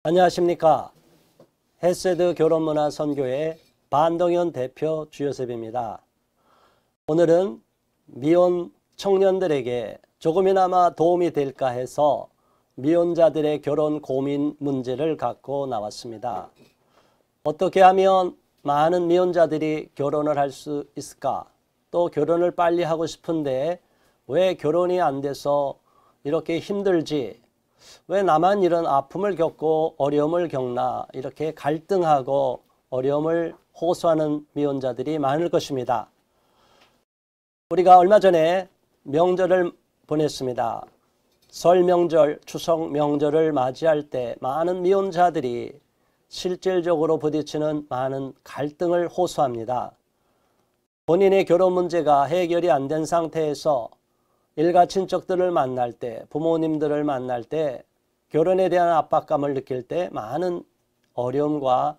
안녕하십니까. 헤세드 결혼문화 선교회 반동현 대표 주요셉입니다. 오늘은 미혼 청년들에게 조금이나마 도움이 될까 해서 미혼자들의 결혼 고민 문제를 갖고 나왔습니다. 어떻게 하면 많은 미혼자들이 결혼을 할 수 있을까? 또 결혼을 빨리 하고 싶은데 왜 결혼이 안 돼서 이렇게 힘들지? 왜 나만 이런 아픔을 겪고 어려움을 겪나? 이렇게 갈등하고 어려움을 호소하는 미혼자들이 많을 것입니다. 우리가 얼마 전에 명절을 보냈습니다. 설 명절, 추석 명절을 맞이할 때 많은 미혼자들이 실질적으로 부딪히는 많은 갈등을 호소합니다. 본인의 결혼 문제가 해결이 안 된 상태에서 일가 친척들을 만날 때, 부모님들을 만날 때 결혼에 대한 압박감을 느낄 때 많은 어려움과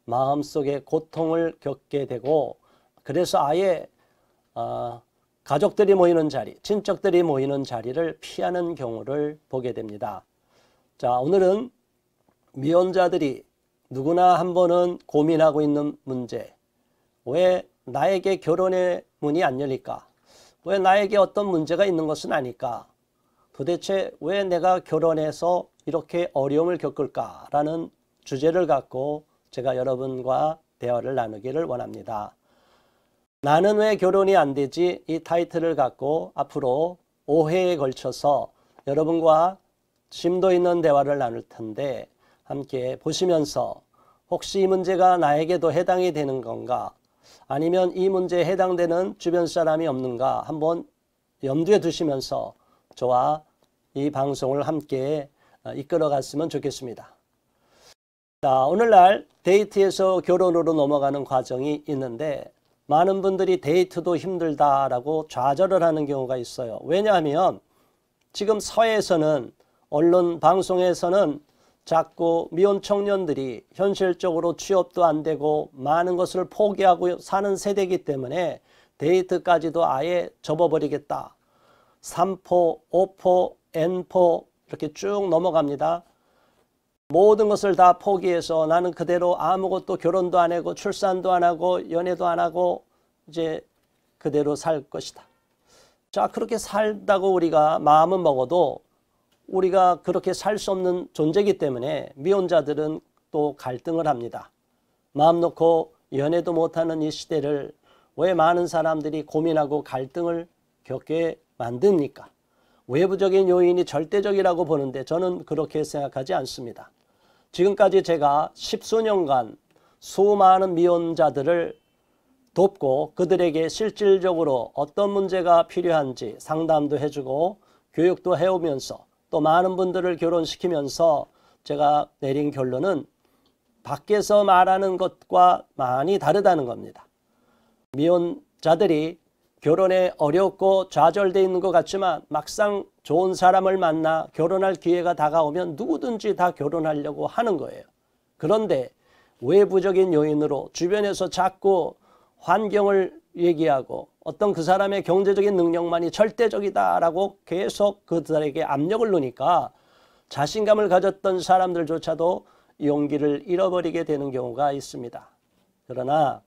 마음속의 고통을 겪게 되고, 그래서 아예 가족들이 모이는 자리, 친척들이 모이는 자리를 피하는 경우를 보게 됩니다. 자, 오늘은 미혼자들이 누구나 한 번은 고민하고 있는 문제, 왜 나에게 결혼의 문이 안 열릴까? 왜 나에게 어떤 문제가 있는 것은 아닐까? 도대체 왜 내가 결혼해서 이렇게 어려움을 겪을까라는 주제를 갖고 제가 여러분과 대화를 나누기를 원합니다. 나는 왜 결혼이 안 되지? 이 타이틀을 갖고 앞으로 5회에 걸쳐서 여러분과 심도 있는 대화를 나눌 텐데 함께 보시면서 혹시 이 문제가 나에게도 해당이 되는 건가? 아니면 이 문제에 해당되는 주변 사람이 없는가 한번 염두에 두시면서 저와 이 방송을 함께 이끌어 갔으면 좋겠습니다. 자, 오늘날 데이트에서 결혼으로 넘어가는 과정이 있는데 많은 분들이 데이트도 힘들다라고 좌절을 하는 경우가 있어요. 왜냐하면 지금 사회에서는, 언론 방송에서는 자꾸 미혼 청년들이 현실적으로 취업도 안 되고 많은 것을 포기하고 사는 세대이기 때문에 데이트까지도 아예 접어버리겠다. 3포, 5포, N포 이렇게 쭉 넘어갑니다. 모든 것을 다 포기해서 나는 그대로 아무것도 결혼도 안 하고 출산도 안 하고 연애도 안 하고 이제 그대로 살 것이다. 자, 그렇게 살다고 우리가 마음은 먹어도 우리가 그렇게 살 수 없는 존재이기 때문에 미혼자들은 또 갈등을 합니다. 마음 놓고 연애도 못하는 이 시대를 왜 많은 사람들이 고민하고 갈등을 겪게 만듭니까? 외부적인 요인이 절대적이라고 보는데 저는 그렇게 생각하지 않습니다. 지금까지 제가 10수년간 수많은 미혼자들을 돕고 그들에게 실질적으로 어떤 문제가 필요한지 상담도 해주고 교육도 해오면서 또 많은 분들을 결혼시키면서 제가 내린 결론은 밖에서 말하는 것과 많이 다르다는 겁니다. 미혼자들이 결혼에 어렵고 좌절되어 있는 것 같지만 막상 좋은 사람을 만나 결혼할 기회가 다가오면 누구든지 다 결혼하려고 하는 거예요. 그런데 외부적인 요인으로 주변에서 자꾸 환경을 얘기하고 어떤 그 사람의 경제적인 능력만이 절대적이다라고 계속 그들에게 압력을 넣으니까 자신감을 가졌던 사람들조차도 용기를 잃어버리게 되는 경우가 있습니다. 그러나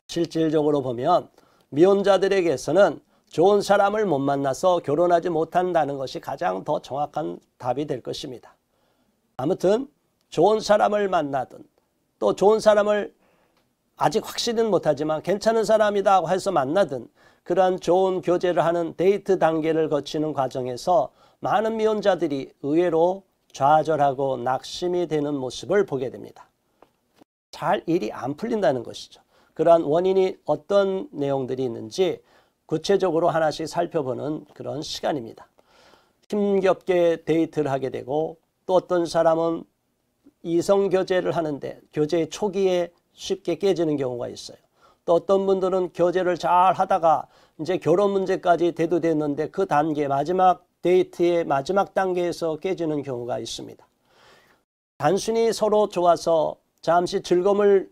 실질적으로 보면 미혼자들에게서는 좋은 사람을 못 만나서 결혼하지 못한다는 것이 가장 더 정확한 답이 될 것입니다. 아무튼 좋은 사람을 만나든 또 좋은 사람을 아직 확신은 못하지만 괜찮은 사람이다 해서 만나든 그러한 좋은 교제를 하는 데이트 단계를 거치는 과정에서 많은 미혼자들이 의외로 좌절하고 낙심이 되는 모습을 보게 됩니다. 잘 일이 안 풀린다는 것이죠. 그러한 원인이 어떤 내용들이 있는지 구체적으로 하나씩 살펴보는 그런 시간입니다. 힘겹게 데이트를 하게 되고 또 어떤 사람은 이성 교제를 하는데 교제 초기에 쉽게 깨지는 경우가 있어요. 또 어떤 분들은 교제를 잘 하다가 이제 결혼 문제까지 대두됐는데 그 단계 마지막 데이트의 마지막 단계에서 깨지는 경우가 있습니다. 단순히 서로 좋아서 잠시 즐거움을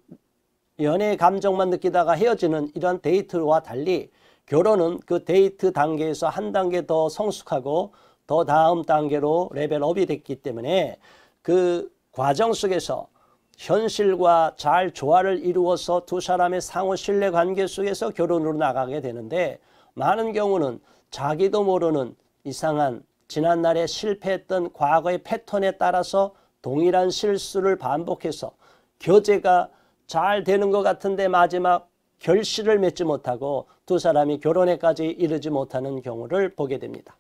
연애의 감정만 느끼다가 헤어지는 이런 데이트와 달리 결혼은 그 데이트 단계에서 한 단계 더 성숙하고 더 다음 단계로 레벨업이 됐기 때문에 그 과정 속에서 현실과 잘 조화를 이루어서 두 사람의 상호 신뢰 관계 속에서 결혼으로 나가게 되는데, 많은 경우는 자기도 모르는 이상한 지난날에 실패했던 과거의 패턴에 따라서 동일한 실수를 반복해서 교제가 잘 되는 것 같은데 마지막 결실을 맺지 못하고 두 사람이 결혼에까지 이르지 못하는 경우를 보게 됩니다.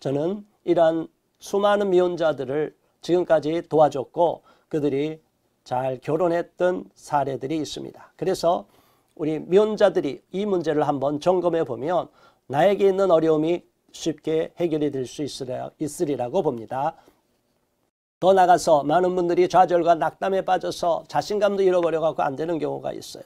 저는 이러한 수많은 미혼자들을 지금까지 도와줬고 그들이 잘 결혼했던 사례들이 있습니다. 그래서 우리 미혼자들이 이 문제를 한번 점검해 보면 나에게 있는 어려움이 쉽게 해결이 될 수 있으리라고 봅니다. 더 나가서 많은 분들이 좌절과 낙담에 빠져서 자신감도 잃어버려갖고 안 되는 경우가 있어요.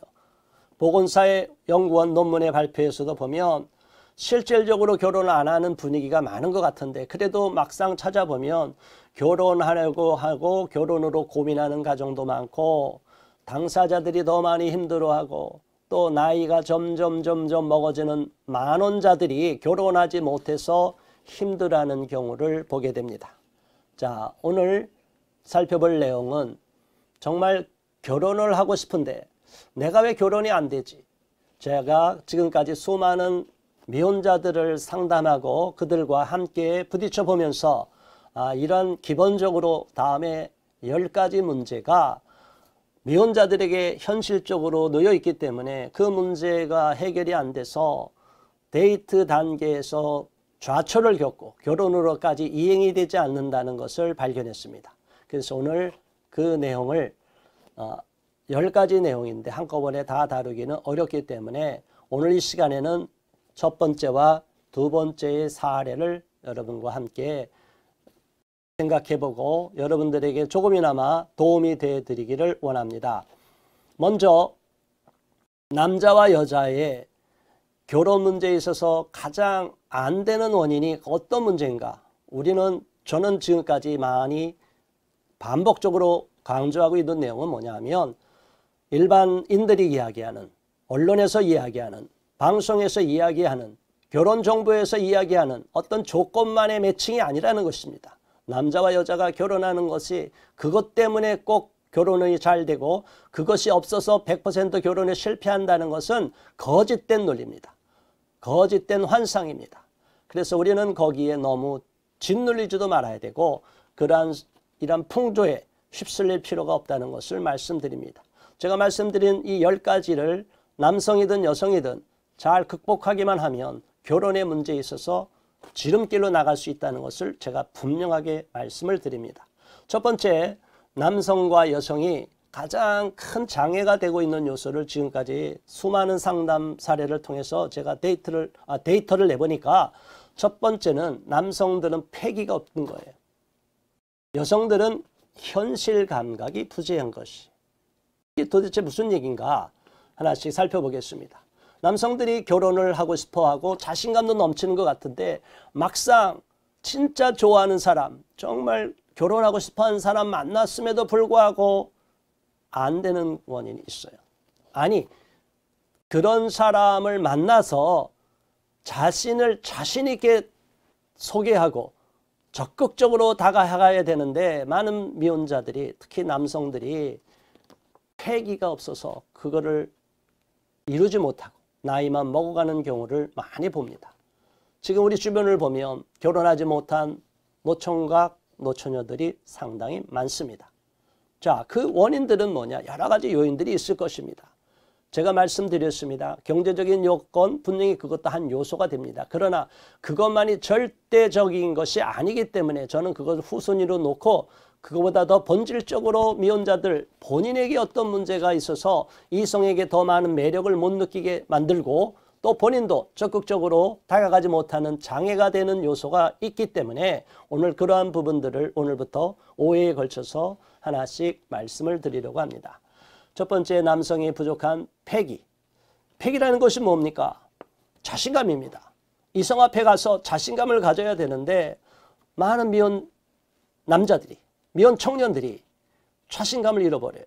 보건사회연구원 논문의 발표에서도 보면 실질적으로 결혼을 안 하는 분위기가 많은 것 같은데, 그래도 막상 찾아보면 결혼하려고 하고 결혼으로 고민하는 가정도 많고, 당사자들이 더 많이 힘들어하고, 또 나이가 점점 먹어지는 만혼자들이 결혼하지 못해서 힘들어하는 경우를 보게 됩니다. 자, 오늘 살펴볼 내용은 정말 결혼을 하고 싶은데 내가 왜 결혼이 안 되지? 제가 지금까지 수많은 미혼자들을 상담하고 그들과 함께 부딪혀 보면서 이런 기본적으로 다음에 10가지 문제가 미혼자들에게 현실적으로 놓여 있기 때문에 그 문제가 해결이 안 돼서 데이트 단계에서 좌초를 겪고 결혼으로까지 이행이 되지 않는다는 것을 발견했습니다. 그래서 오늘 그 내용을 10가지 내용인데 한꺼번에 다 다루기는 어렵기 때문에 오늘 이 시간에는 첫 번째와 두 번째의 사례를 여러분과 함께 생각해보고 여러분들에게 조금이나마 도움이 되어드리기를 원합니다. 먼저 남자와 여자의 결혼 문제에 있어서 가장 안 되는 원인이 어떤 문제인가? 저는 지금까지 많이 반복적으로 강조하고 있는 내용은 뭐냐면, 일반인들이 이야기하는, 언론에서 이야기하는, 방송에서 이야기하는, 결혼정보에서 이야기하는 어떤 조건만의 매칭이 아니라는 것입니다. 남자와 여자가 결혼하는 것이 그것 때문에 꼭 결혼이 잘 되고 그것이 없어서 100% 결혼에 실패한다는 것은 거짓된 논리입니다. 거짓된 환상입니다. 그래서 우리는 거기에 너무 짓눌리지도 말아야 되고 이런 풍조에 휩쓸릴 필요가 없다는 것을 말씀드립니다. 제가 말씀드린 이 10가지를 남성이든 여성이든 잘 극복하기만 하면 결혼의 문제에 있어서 지름길로 나갈 수 있다는 것을 제가 분명하게 말씀을 드립니다. 첫 번째, 남성과 여성이 가장 큰 장애가 되고 있는 요소를 지금까지 수많은 상담 사례를 통해서 제가 데이터를 내보니까, 첫 번째는 남성들은 패기가 없는 거예요. 여성들은 현실 감각이 부재한 것이. 이게 도대체 무슨 얘기인가 하나씩 살펴보겠습니다. 남성들이 결혼을 하고 싶어하고 자신감도 넘치는 것 같은데 막상 진짜 좋아하는 사람, 정말 결혼하고 싶어하는 사람 만났음에도 불구하고 안 되는 원인이 있어요. 아니, 그런 사람을 만나서 자신을 자신 있게 소개하고 적극적으로 다가가야 되는데 많은 미혼자들이, 특히 남성들이 패기가 없어서 그거를 이루지 못하고 나이만 먹어가는 경우를 많이 봅니다. 지금 우리 주변을 보면 결혼하지 못한 노총각, 노처녀들이 상당히 많습니다. 자, 그 원인들은 뭐냐? 여러 가지 요인들이 있을 것입니다. 제가 말씀드렸습니다. 경제적인 요건, 분명히 그것도 한 요소가 됩니다. 그러나 그것만이 절대적인 것이 아니기 때문에 저는 그것을 후순위로 놓고 그것보다 더 본질적으로 미혼자들 본인에게 어떤 문제가 있어서 이성에게 더 많은 매력을 못 느끼게 만들고 또 본인도 적극적으로 다가가지 못하는 장애가 되는 요소가 있기 때문에 오늘 그러한 부분들을 오늘부터 5회에 걸쳐서 하나씩 말씀을 드리려고 합니다. 첫 번째, 남성이 부족한 패기. 패기라는 것이 뭡니까? 자신감입니다. 이성 앞에 가서 자신감을 가져야 되는데 많은 미혼 남자들이, 미혼 청년들이 자신감을 잃어버려요.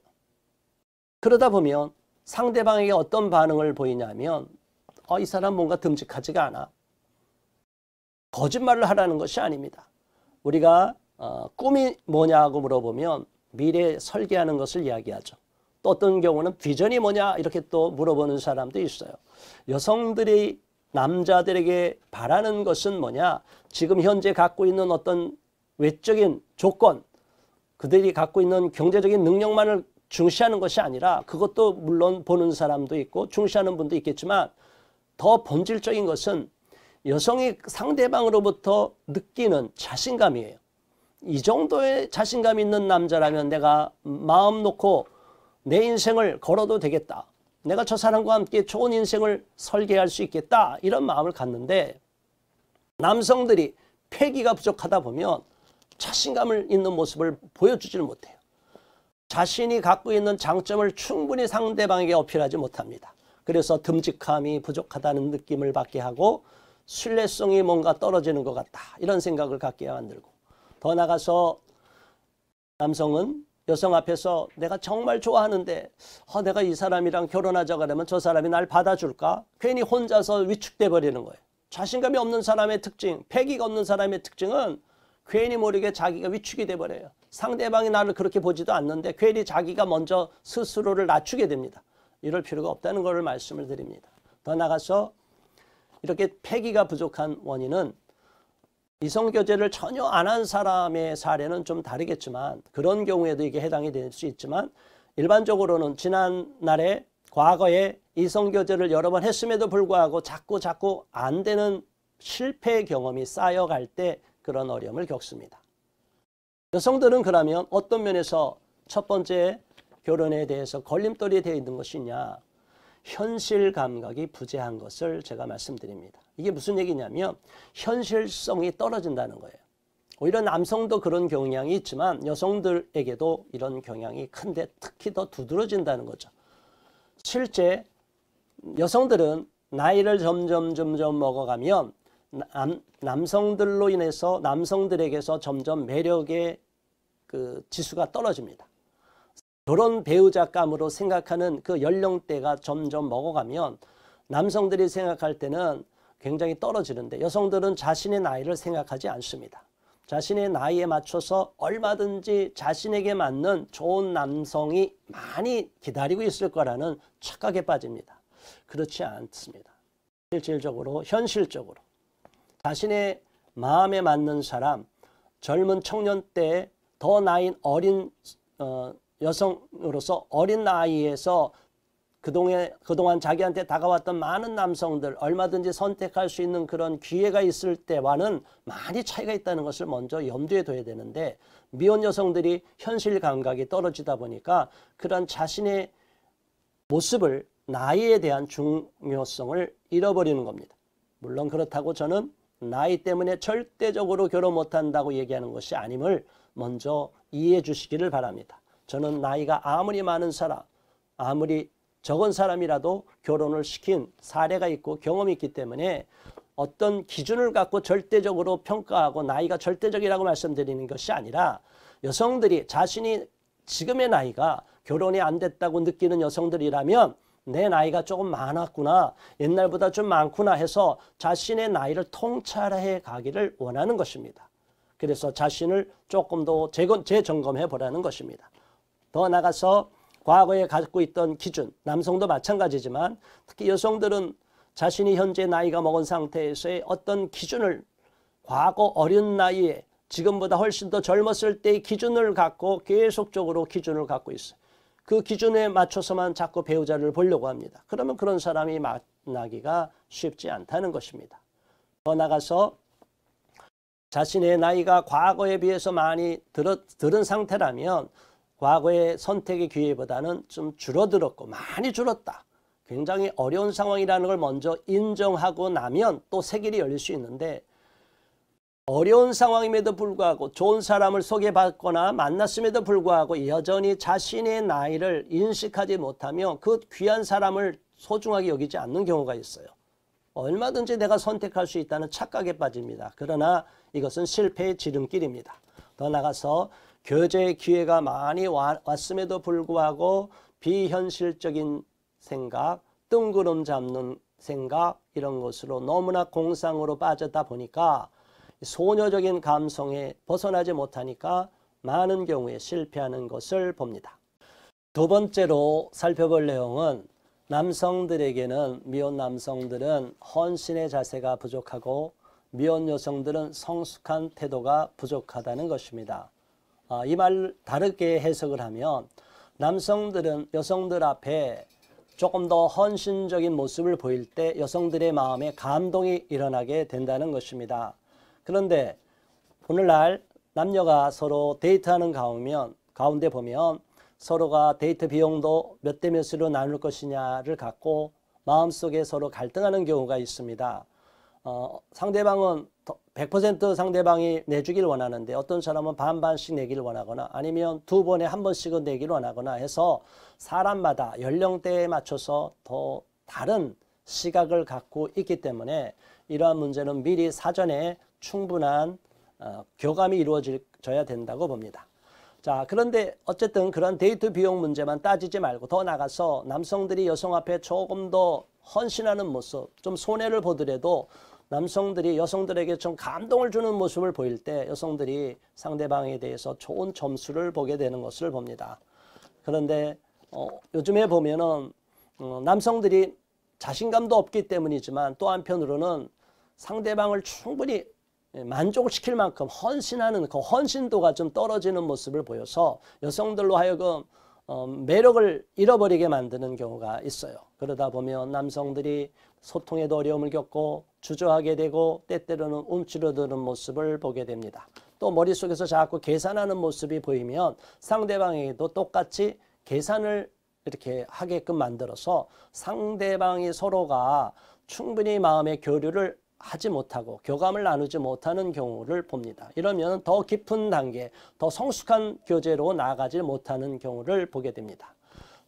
그러다 보면 상대방에게 어떤 반응을 보이냐면 이 사람 뭔가 듬직하지가 않아. 거짓말을 하라는 것이 아닙니다. 우리가 꿈이 뭐냐고 물어보면 미래 설계하는 것을 이야기하죠. 또 어떤 경우는 비전이 뭐냐 이렇게 또 물어보는 사람도 있어요. 여성들이 남자들에게 바라는 것은 뭐냐? 지금 현재 갖고 있는 어떤 외적인 조건, 그들이 갖고 있는 경제적인 능력만을 중시하는 것이 아니라, 그것도 물론 보는 사람도 있고 중시하는 분도 있겠지만, 더 본질적인 것은 여성이 상대방으로부터 느끼는 자신감이에요. 이 정도의 자신감 있는 남자라면 내가 마음 놓고 내 인생을 걸어도 되겠다, 내가 저 사람과 함께 좋은 인생을 설계할 수 있겠다, 이런 마음을 갖는데, 남성들이 패기가 부족하다 보면 자신감을 있는 모습을 보여주지를 못해요. 자신이 갖고 있는 장점을 충분히 상대방에게 어필하지 못합니다. 그래서 듬직함이 부족하다는 느낌을 받게 하고 신뢰성이 뭔가 떨어지는 것 같다, 이런 생각을 갖게 만들고, 더 나가서 남성은 여성 앞에서 내가 정말 좋아하는데 내가 이 사람이랑 결혼하자 그러면 저 사람이 날 받아줄까? 괜히 혼자서 위축돼 버리는 거예요. 자신감이 없는 사람의 특징, 패기가 없는 사람의 특징은 괜히 모르게 자기가 위축이 돼 버려요. 상대방이 나를 그렇게 보지도 않는데 괜히 자기가 먼저 스스로를 낮추게 됩니다. 이럴 필요가 없다는 것을 말씀을 드립니다. 더 나가서 이렇게 패기가 부족한 원인은 이성교제를 전혀 안 한 사람의 사례는 좀 다르겠지만, 그런 경우에도 이게 해당이 될 수 있지만, 일반적으로는 지난날에 과거에 이성교제를 여러 번 했음에도 불구하고 자꾸 안 되는 실패 경험이 쌓여갈 때 그런 어려움을 겪습니다. 여성들은 그러면 어떤 면에서 첫 번째 결혼에 대해서 걸림돌이 되어 있는 것이냐? 현실 감각이 부재한 것을 제가 말씀드립니다. 이게 무슨 얘기냐면 현실성이 떨어진다는 거예요. 오히려 남성도 그런 경향이 있지만 여성들에게도 이런 경향이 큰데 특히 더 두드러진다는 거죠. 실제 여성들은 나이를 점점 먹어가면 남성들로 인해서 남성들에게서 점점 매력의 그 지수가 떨어집니다. 결혼 배우자감으로 생각하는 그 연령대가 점점 먹어가면 남성들이 생각할 때는 굉장히 떨어지는데, 여성들은 자신의 나이를 생각하지 않습니다. 자신의 나이에 맞춰서 얼마든지 자신에게 맞는 좋은 남성이 많이 기다리고 있을 거라는 착각에 빠집니다. 그렇지 않습니다. 실질적으로, 현실적으로 자신의 마음에 맞는 사람, 젊은 청년 때 더 나이 어린 여성으로서 어린 나이에서 그동안 자기한테 다가왔던 많은 남성들 얼마든지 선택할 수 있는 그런 기회가 있을 때와는 많이 차이가 있다는 것을 먼저 염두에 둬야 되는데, 미혼 여성들이 현실 감각이 떨어지다 보니까 그런 자신의 모습을, 나이에 대한 중요성을 잃어버리는 겁니다. 물론 그렇다고 저는 나이 때문에 절대적으로 결혼 못한다고 얘기하는 것이 아님을 먼저 이해해 주시기를 바랍니다. 저는 나이가 아무리 많은 사람, 아무리 적은 사람이라도 결혼을 시킨 사례가 있고 경험이 있기 때문에 어떤 기준을 갖고 절대적으로 평가하고 나이가 절대적이라고 말씀드리는 것이 아니라, 여성들이 자신이 지금의 나이가 결혼이 안 됐다고 느끼는 여성들이라면 내 나이가 조금 많았구나, 옛날보다 좀 많구나 해서 자신의 나이를 통찰해 가기를 원하는 것입니다. 그래서 자신을 조금 더 재점검해 보라는 것입니다. 더 나가서 과거에 갖고 있던 기준, 남성도 마찬가지지만 특히 여성들은 자신이 현재 나이가 먹은 상태에서의 어떤 기준을 과거 어린 나이에 지금보다 훨씬 더 젊었을 때의 기준을 갖고 계속적으로 기준을 갖고 있어요. 그 기준에 맞춰서만 자꾸 배우자를 보려고 합니다. 그러면 그런 사람이 만나기가 쉽지 않다는 것입니다. 더 나가서 자신의 나이가 과거에 비해서 많이 들은 상태라면 과거의 선택의 기회보다는 좀 줄어들었고 많이 줄었다, 굉장히 어려운 상황이라는 걸 먼저 인정하고 나면 또 새 길이 열릴 수 있는데, 어려운 상황임에도 불구하고 좋은 사람을 소개받거나 만났음에도 불구하고 여전히 자신의 나이를 인식하지 못하며 그 귀한 사람을 소중하게 여기지 않는 경우가 있어요. 얼마든지 내가 선택할 수 있다는 착각에 빠집니다. 그러나 이것은 실패의 지름길입니다. 더 나가서 교제의 기회가 많이 왔음에도 불구하고 비현실적인 생각, 뜬구름 잡는 생각, 이런 것으로 너무나 공상으로 빠졌다 보니까 소녀적인 감성에 벗어나지 못하니까 많은 경우에 실패하는 것을 봅니다. 두 번째로 살펴볼 내용은 남성들에게는 미혼 남성들은 헌신의 자세가 부족하고 미혼 여성들은 성숙한 태도가 부족하다는 것입니다. 이 말 다르게 해석을 하면 남성들은 여성들 앞에 조금 더 헌신적인 모습을 보일 때 여성들의 마음에 감동이 일어나게 된다는 것입니다. 그런데 오늘날 남녀가 서로 데이트하는 가운데 보면 서로가 데이트 비용도 몇 대 몇으로 나눌 것이냐를 갖고 마음속에 서로 갈등하는 경우가 있습니다. 상대방은 100% 상대방이 내주길 원하는데 어떤 사람은 반반씩 내기를 원하거나 아니면 두 번에 한 번씩은 내기를 원하거나 해서 사람마다 연령대에 맞춰서 더 다른 시각을 갖고 있기 때문에 이러한 문제는 미리 사전에 충분한 교감이 이루어져야 된다고 봅니다. 자, 그런데 어쨌든 그런 데이트 비용 문제만 따지지 말고 더 나가서 남성들이 여성 앞에 조금 더 헌신하는 모습, 좀 손해를 보더라도 남성들이 여성들에게 좀 감동을 주는 모습을 보일 때 여성들이 상대방에 대해서 좋은 점수를 보게 되는 것을 봅니다. 그런데 요즘에 보면은 남성들이 자신감도 없기 때문이지만 또 한편으로는 상대방을 충분히 만족을 시킬 만큼 헌신하는 그 헌신도가 좀 떨어지는 모습을 보여서 여성들로 하여금 매력을 잃어버리게 만드는 경우가 있어요. 그러다 보면 남성들이 소통에도 어려움을 겪고 주저하게 되고 때때로는 움츠러드는 모습을 보게 됩니다. 또 머릿속에서 자꾸 계산하는 모습이 보이면 상대방에게도 똑같이 계산을 이렇게 하게끔 만들어서 상대방이 서로가 충분히 마음의 교류를 하지 못하고 교감을 나누지 못하는 경우를 봅니다. 이러면 더 깊은 단계, 더 성숙한 교제로 나아가지 못하는 경우를 보게 됩니다.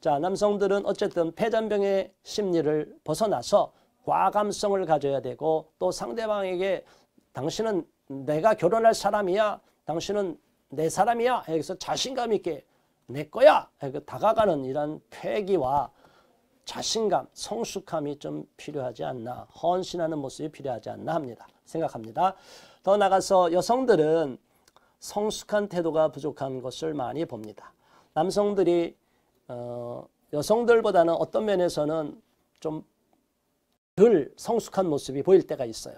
자, 남성들은 어쨌든 패잔병의 심리를 벗어나서 과감성을 가져야 되고 또 상대방에게 당신은 내가 결혼할 사람이야, 당신은 내 사람이야, 여기서 자신감 있게 내 거야, 다가가는 이런 패기와 자신감, 성숙함이 좀 필요하지 않나, 헌신하는 모습이 필요하지 않나 생각합니다. 더 나가서 여성들은 성숙한 태도가 부족한 것을 많이 봅니다. 남성들이 여성들보다는 어떤 면에서는 좀 덜 성숙한 모습이 보일 때가 있어요.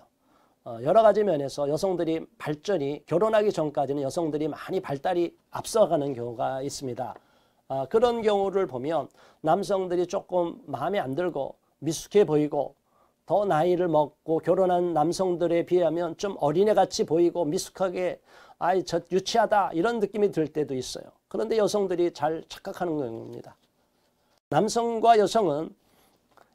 여러 가지 면에서 여성들이 발전이 결혼하기 전까지는 여성들이 많이 발달이 앞서가는 경우가 있습니다. 그런 경우를 보면 남성들이 조금 마음에 안 들고 미숙해 보이고 더 나이를 먹고 결혼한 남성들에 비하면 좀 어린애같이 보이고 미숙하게 아이 저 유치하다 이런 느낌이 들 때도 있어요. 그런데 여성들이 잘 착각하는 경우입니다. 남성과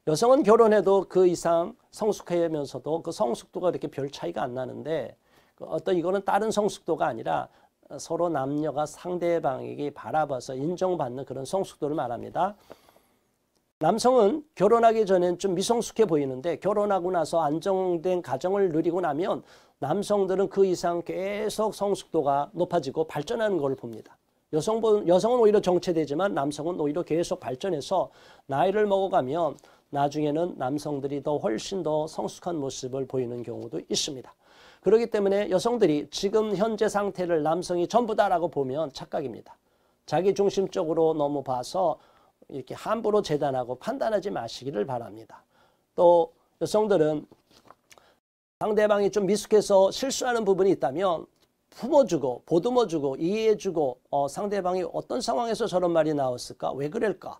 여성은 결혼해도 그 이상 성숙하면서도 그 성숙도가 이렇게 별 차이가 안 나는데 이거는 다른 성숙도가 아니라 서로 남녀가 상대방에게 바라봐서 인정받는 그런 성숙도를 말합니다. 남성은 결혼하기 전엔 좀 미성숙해 보이는데 결혼하고 나서 안정된 가정을 누리고 나면 남성들은 그 이상 계속 성숙도가 높아지고 발전하는 걸 봅니다. 여성은 오히려 정체되지만 남성은 오히려 계속 발전해서 나이를 먹어가면 나중에는 남성들이 훨씬 더 성숙한 모습을 보이는 경우도 있습니다. 그렇기 때문에 여성들이 지금 현재 상태를 남성이 전부다라고 보면 착각입니다. 자기중심적으로 너무 봐서 이렇게 함부로 재단하고 판단하지 마시기를 바랍니다. 또 여성들은 상대방이 좀 미숙해서 실수하는 부분이 있다면 품어주고 보듬어주고 이해해주고 상대방이 어떤 상황에서 저런 말이 나왔을까? 왜 그럴까?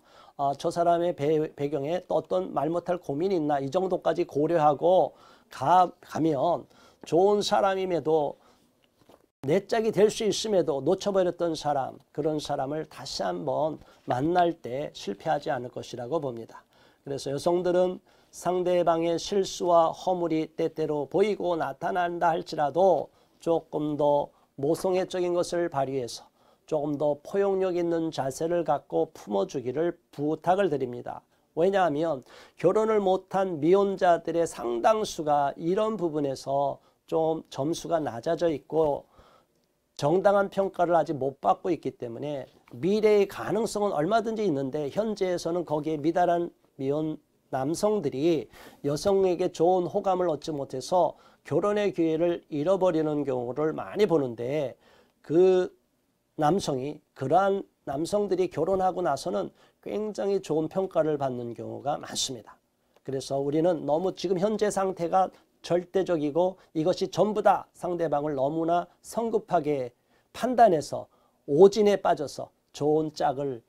저 사람의 배경에 또 어떤 말 못할 고민이 있나? 이 정도까지 고려하고 가면 좋은 사람임에도 내 짝이 될 수 있음에도 놓쳐버렸던 사람, 그런 사람을 다시 한번 만날 때 실패하지 않을 것이라고 봅니다. 그래서 여성들은 상대방의 실수와 허물이 때때로 보이고 나타난다 할지라도 조금 더 모성애적인 것을 발휘해서 조금 더 포용력 있는 자세를 갖고 품어주기를 부탁을 드립니다. 왜냐하면 결혼을 못한 미혼자들의 상당수가 이런 부분에서 좀 점수가 낮아져 있고 정당한 평가를 아직 못 받고 있기 때문에 미래의 가능성은 얼마든지 있는데 현재에서는 거기에 미달한 미혼 남성들이 여성에게 좋은 호감을 얻지 못해서 결혼의 기회를 잃어버리는 경우를 많이 보는데 그 남성이 그러한 남성들이 결혼하고 나서는 굉장히 좋은 평가를 받는 경우가 많습니다. 그래서 우리는 너무 지금 현재 상태가 절대적이고 이것이 전부다 상대방을 너무나 성급하게 판단해서 오진에 빠져서 좋은 짝을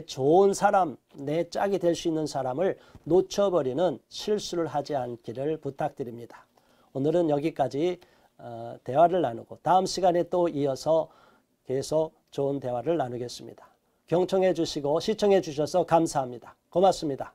좋은 사람, 내 짝이 될 수 있는 사람을 놓쳐버리는 실수를 하지 않기를 부탁드립니다. 오늘은 여기까지 대화를 나누고 다음 시간에 또 이어서 계속 좋은 대화를 나누겠습니다. 경청해 주시고 시청해 주셔서 감사합니다. 고맙습니다.